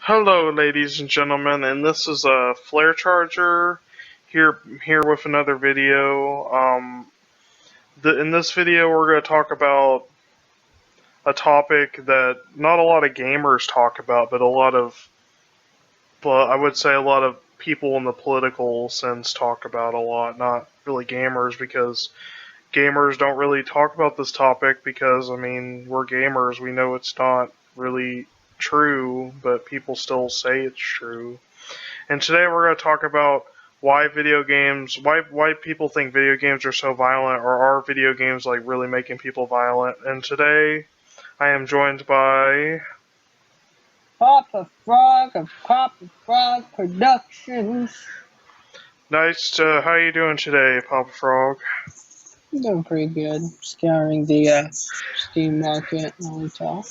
Hello, ladies and gentlemen, and this is a Flare Charger here with another video. In this video, we're going to talk about a topic that not a lot of gamers talk about, but I would say a lot of people in the political sense talk about a lot. Not really gamers, because gamers don't really talk about this topic because, I mean, we're gamers. We know it's not really true, but people still say it's true. And today we're going to talk about why people think video games are so violent, or are video games like really making people violent. And today I am joined by Papa Frog of Papa Frog Productions. how you doing today, Papa Frog? I'm doing pretty good. Scouring the Steam market and retail.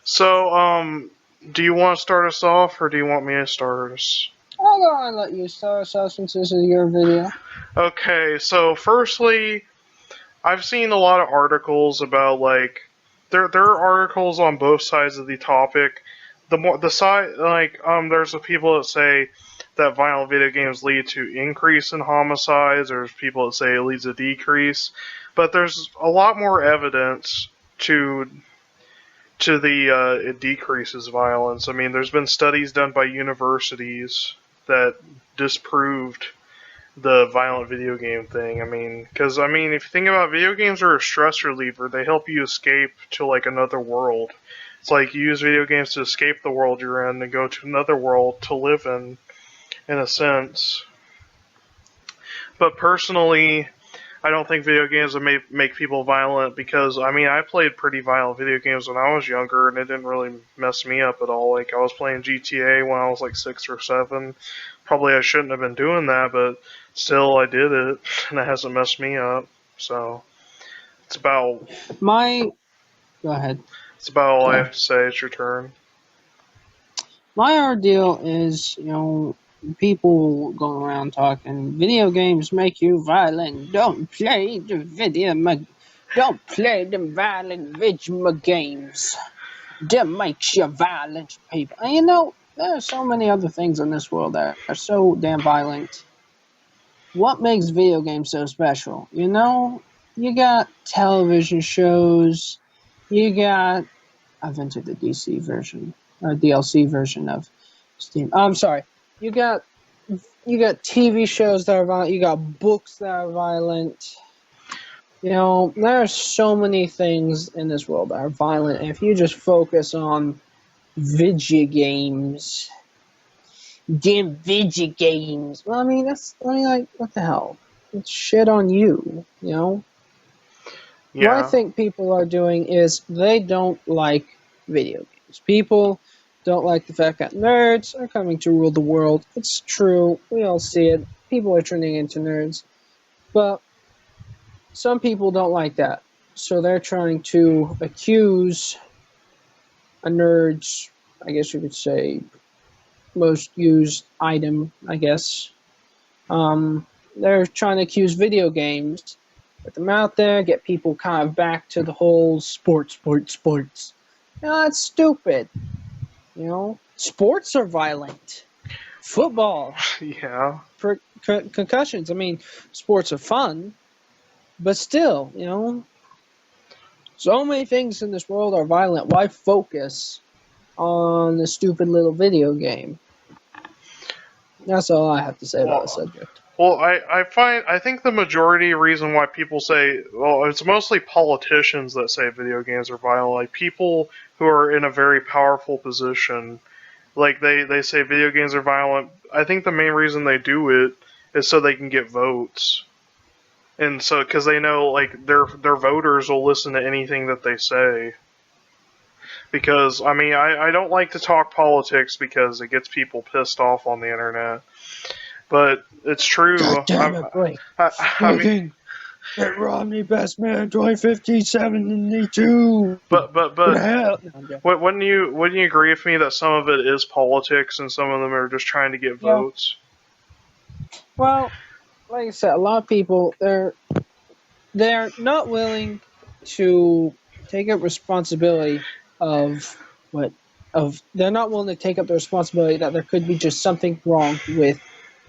So, do you want to start us off, or do you want me to start us? I'll go on and let you start us off since this is your video. Okay, so firstly, I've seen a lot of articles about there are articles on both sides of the topic. There's the people that say that violent video games lead to increase in homicides. There's people that say it leads to decrease, but there's a lot more evidence to the it decreases violence. I mean, there's been studies done by universities that disproved the violent video game thing. I mean, because if you think about it, video games are a stress reliever. They help you escape to like another world. It's like you use video games to escape the world you're in and go to another world to live in a sense. But personally, I don't think video games would make people violent because, I played pretty violent video games when I was younger and it didn't really mess me up at all. Like, I was playing GTA when I was like 6 or 7. Probably I shouldn't have been doing that, but still I did it and it hasn't messed me up. So, it's about... Go ahead. It's about all I have to say. It's your turn. My ordeal is, people going around talking, video games make you violent. Don't play them violent video games. That makes you violent, people. And there are so many other things in this world that are so damn violent. What makes video games so special? You got television shows. I've entered the DC version, or DLC version of Steam. I'm sorry. You got TV shows that are violent. You got books that are violent. There are so many things in this world that are violent. And if you just focus on video games, damn video games. Well, what the hell? It's shit on you, Yeah. What I think people are doing is they don't like video games. People don't like the fact that nerds are coming to rule the world. It's true. We all see it. People are turning into nerds. But some people don't like that. So they're trying to accuse a nerd's, I guess you could say, most used item, I guess. They're trying to accuse video games, put them out there, get people kind of back to the whole sports. That's stupid. Sports are violent. Football. Yeah. For concussions. Sports are fun, but still, so many things in this world are violent. Why focus on the stupid little video game? That's all I have to say about the subject. Well, I think the majority reason why people say, well, it's mostly politicians that say video games are violent. Like, people who are in a very powerful position, like, they say video games are violent. I think the main reason they do it is so they can get votes. And so, because they know, like, their voters will listen to anything that they say. Because, I don't like to talk politics because it gets people pissed off on the internet. But it's true. God damn it, Blake. Mitt Romney, best man, 2015, 72. But wouldn't you agree with me that some of it is politics and some of them are just trying to get votes? Well, like I said, a lot of people they're not willing to take up responsibility of what they're not willing to take up the responsibility that there could be just something wrong with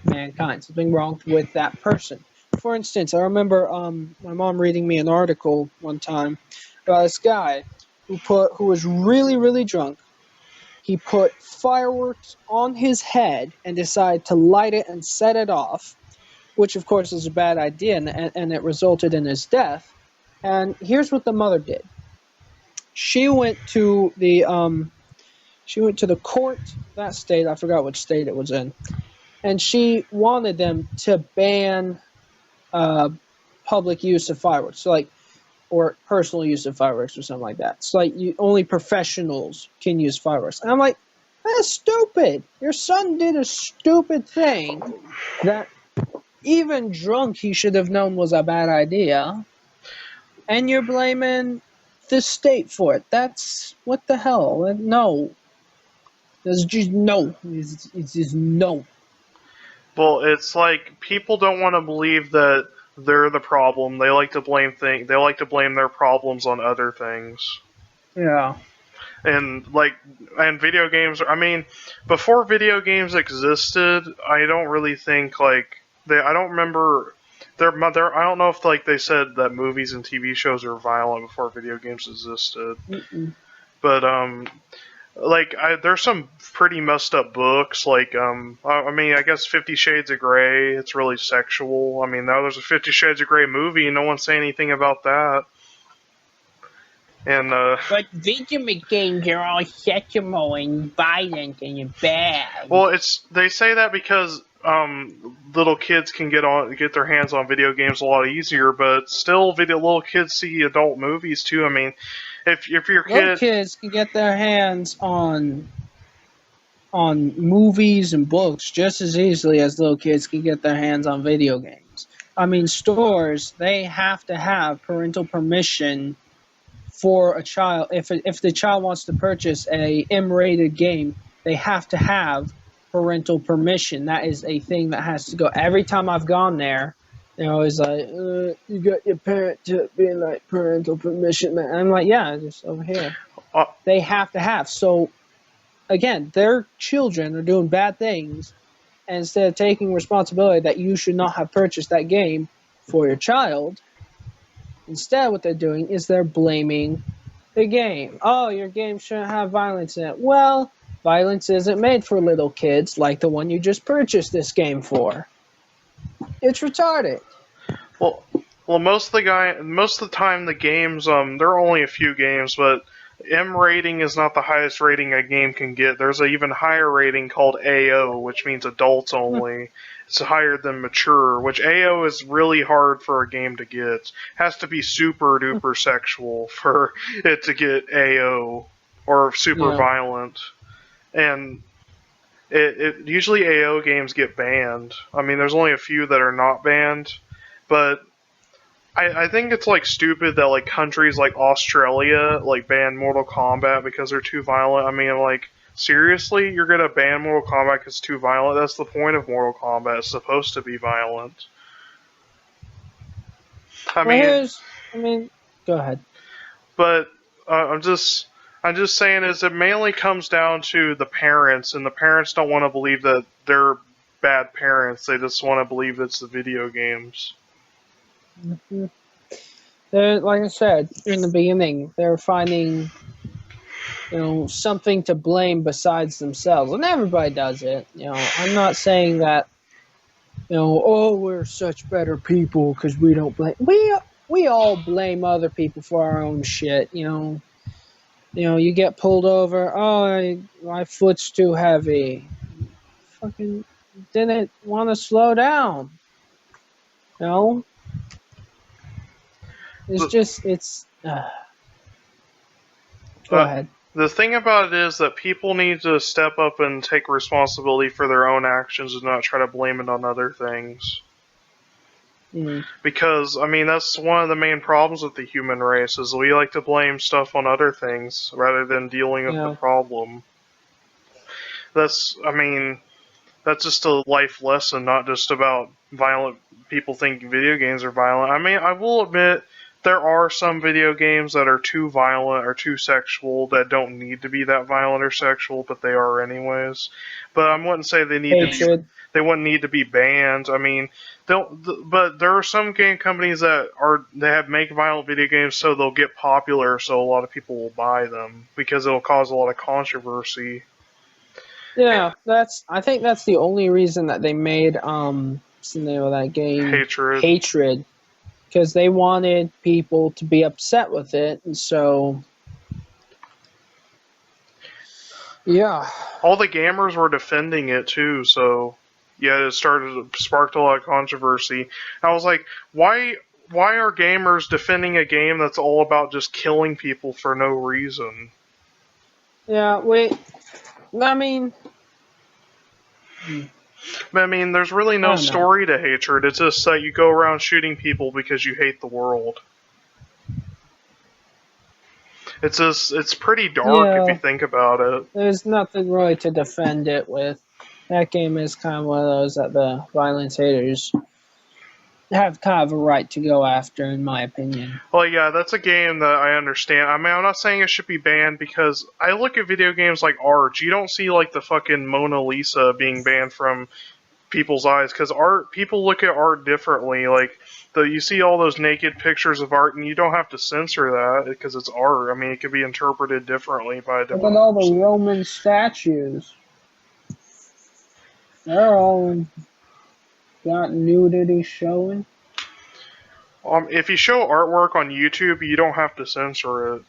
mankind, something wrong with that person. For instance, I remember my mom reading me an article one time about this guy who was really, really drunk. He put fireworks on his head and decided to light it and set it off, which of course is a bad idea, and it resulted in his death. And here's what the mother did. She went to the court that state. I forgot which state it was in, and she wanted them to ban public use of fireworks, so or personal use of fireworks or something like that. So only professionals can use fireworks. And I'm like, that's stupid. Your son did a stupid thing that even drunk he should have known was a bad idea, and you're blaming the state for it. That's what the hell? No. There's just no. It's just no. Well, it's like people don't want to believe that they're the problem. They like to blame their problems on other things. Yeah. And video games. I mean, before video games existed, I don't really think I don't remember. I don't know if they said that movies and TV shows are violent before video games existed. Mm-mm. But there's some pretty messed up books. I guess 50 Shades of Grey. It's really sexual. I mean, now there's a 50 Shades of Grey movie, and no one's saying anything about that. And but video games are all sexual and violent and bad. Well, they say that because little kids can get their hands on video games a lot easier, but still, little kids see adult movies too. I mean, if your little kids can get their hands on movies and books just as easily as little kids can get their hands on video games. I mean, stores, they have to have parental permission for a child. If the child wants to purchase a M-rated game, they have to have parental permission. That is a thing that has to go. Every time I've gone there, they're always like, you got your parent to be like parental permission. And I'm like, yeah, just over here. They have to have. So, again, their children are doing bad things, and instead of taking responsibility that you should not have purchased that game for your child, instead what they're doing is they're blaming the game. Oh, your game shouldn't have violence in it. Well, violence isn't made for little kids like the one you just purchased this game for. It's retarded. Well, most of the time the games, there are only a few games, but M rating is not the highest rating a game can get. There's an even higher rating called AO, which means adults only. It's higher than mature, which AO is really hard for a game to get. It has to be super duper sexual for it to get AO, or super violent. And it usually AO games get banned. I mean, there's only a few that are not banned, but I think it's stupid that countries like Australia ban Mortal Kombat because they're too violent. I mean, seriously, you're gonna ban Mortal Kombat because it's too violent? That's the point of Mortal Kombat. It's supposed to be violent. I mean, go ahead. But I'm just saying it mainly comes down to the parents, and the parents don't want to believe that they're bad parents. They just want to believe it's the video games. Mm-hmm. Like I said in the beginning, they're finding something to blame besides themselves, and everybody does it. I'm not saying that oh, we're such better people because we don't blame. We all blame other people for our own shit. You get pulled over. Oh, my foot's too heavy. Fucking didn't want to slow down. It's Go ahead. The thing about it is that people need to step up and take responsibility for their own actions and not try to blame it on other things. Mm. Because, I mean, that's one of the main problems with the human race, is we like to blame stuff on other things rather than dealing with the problem. That's just a life lesson, not just about violent people thinking video games are violent. I mean, I will admit there are some video games that are too violent or too sexual that don't need to be that violent or sexual, but they are anyways. But I wouldn't say they need to be. Hatred. They wouldn't need to be banned. I mean, but there are some game companies that make violent video games so they'll get popular, so a lot of people will buy them because it'll cause a lot of controversy. Yeah, I think that's the only reason that they made what's the name of that game? Hatred. Hatred. Because they wanted people to be upset with it, and so yeah. All the gamers were defending it too, so yeah, it sparked a lot of controversy. I was like, why are gamers defending a game that's all about just killing people for no reason? Yeah, wait. I mean, there's really no story to Hatred. It's just that you go around shooting people because you hate the world. It's pretty dark if you think about it. There's nothing really to defend it with. That game is kind of one of those that the violence haters have kind of a right to go after, in my opinion. Well, yeah, that's a game that I understand. I mean, I'm not saying it should be banned because I look at video games like art. You don't see like the fucking Mona Lisa being banned from people's eyes because people look at art differently. Like you see all those naked pictures of art, and you don't have to censor that because it's art. I mean, it could be interpreted differently by different. Look at all the Roman statues. They're all got nudity showing. If you show artwork on YouTube, you don't have to censor it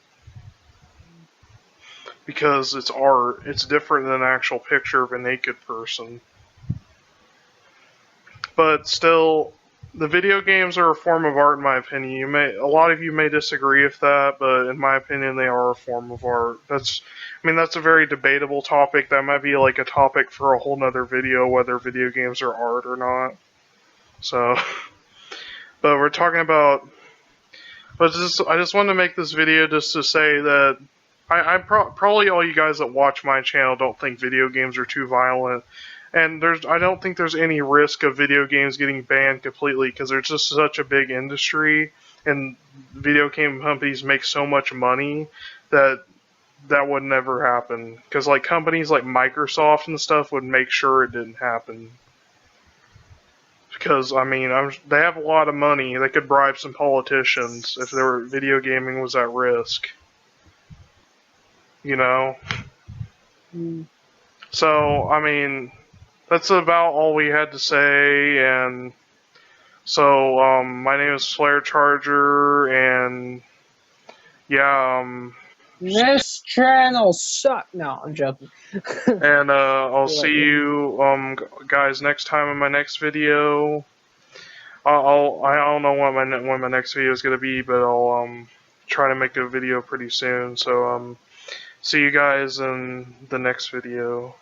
because it's art. It's different than an actual picture of a naked person. But still, the video games are a form of art, in my opinion. A lot of you may disagree with that, but in my opinion, they are a form of art. That's a very debatable topic. That might be like a topic for a whole nother video, whether video games are art or not. So, but we're talking about. But I just wanted to make this video just to say that probably all you guys that watch my channel don't think video games are too violent. And I don't think there's any risk of video games getting banned completely because there's just such a big industry and video game companies make so much money that would never happen. Because like companies like Microsoft and stuff would make sure it didn't happen. Because I mean, they have a lot of money. They could bribe some politicians if video gaming was at risk. You know. So I mean. That's about all we had to say, and so my name is Flare Charger, and yeah, this channel sucks. No, I'm joking. And I'll see you guys next time in my next video. I don't know when my next video is gonna be, but I'll try to make a video pretty soon. So see you guys in the next video.